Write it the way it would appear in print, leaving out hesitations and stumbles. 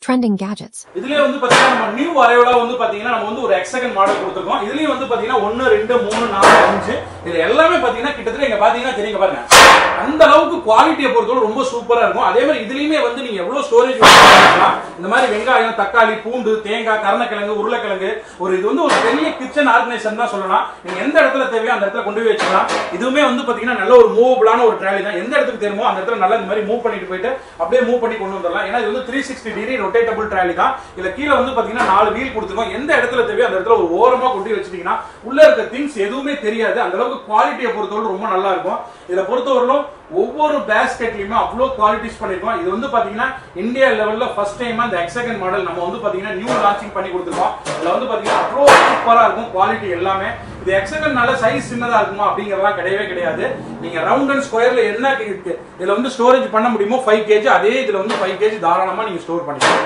Trending gadgets. இதுலயே வந்து பாத்தீங்கன்னா நம்ம நியூ அரைவலா வந்து பாத்தீங்கன்னா நம்ம வந்து ஒரு எக்ஸகன் மாடல் கொடுத்திருக்கோம். இதுலயே வந்து பாத்தீங்கன்னா 1 2 3 4 5 இது எல்லாமே பாத்தீங்கன்னா கிட்டத்தட்ட இங்க பாத்தீங்கன்னா தெரியுங்க பாருங்க. அந்த அளவுக்கு குவாலிட்டியை பொறுத்தவரை ரொம்ப சூப்பரா இருக்கும். அதே மாதிரி இதுலயுமே வந்து நீங்க எவ்வளவு ஸ்டோரேஜ் வச்சுக்கலாம். இந்த மாதிரி வெங்காயம், தக்காளி, பூண்டு, தேங்காய், கருணக்கிழங்கு, உருளைக்கிழங்கு இது வந்து ஒரு பெரிய கிச்சன் ஆர்கனைசேஷன் தான் சொல்லலாம். நீங்க எந்த இடத்துல தேவையோ அந்த இடத்துல கொண்டு போய் வச்சுக்கலாம். இதுவுமே வந்து பாத்தீங்கன்னா நல்ல ஒரு மூவபிளான ஒரு ட்ராலி தான். எந்த இடத்துக்கு தெரியுமோ அந்த இடத்துல நல்லா இந்த மாதிரி மூவ் பண்ணிட்டு போயிட்டு அப்படியே மூவ் பண்ணி கொண்டு வந்துடலாம். ஏன்னா இது வந்து 360 டிகிரி ரொட்டேட்டபிள் ட்ராலி தான். இதுல கீழ வந்து பாத்தீங்கன்னா 4 வீல் கொடுத்துருக்கோம். எந்த இடத்துல தேவையோ அந்த இடத்துல ஒரு ஓரமா கொண்டு வச்சிட்டீங்கன்னா உள்ள இருக்க திங்ஸ் எதுவுமே தெரியாது. அந்த அளவுக்கு குவாலிட்டியை பொறுத்தவரை ரொம்ப நல்லா இருக்கும். இதை பொறுத்தவரையிலும் ஒவ்வொரு பேஸ்கெட்லயுமே அவ்வளவு குவாலிட்டிஸ் பண்ணிருக்கோம். இது வந்து பாத்தீங்கன்னா இந்தியா லெவல்ல ஃபர்ஸ்ட் டைம் அந்த எக்ஸகன் மாடல் நம்ம வந்து பாத்தீங்கன்னா நியூ லான்ச்சிங் பண்ணி கொடுத்துருக்கோம். இதுல வந்து பாத்தீங்கன்னா அவ்வளவு சூப்பரா இருக்கும் குவாலிட்டி எல்லாமே. இது எக்ஸகன்னால சைஸ் சின்னதா இருக்குமா அப்படிங்கறதெல்லாம் கிடையவே கிடையாது. நீங்க ரவுண்ட் அண்ட் ஸ்கொயர்ல என்ன இதுல வந்து ஸ்டோரேஜ் பண்ண முடியுமோ 5 kg அதே இதுல வந்து 5 kg தாராளமா நீங்க ஸ்டோர் பண்ணிக்கலாம்.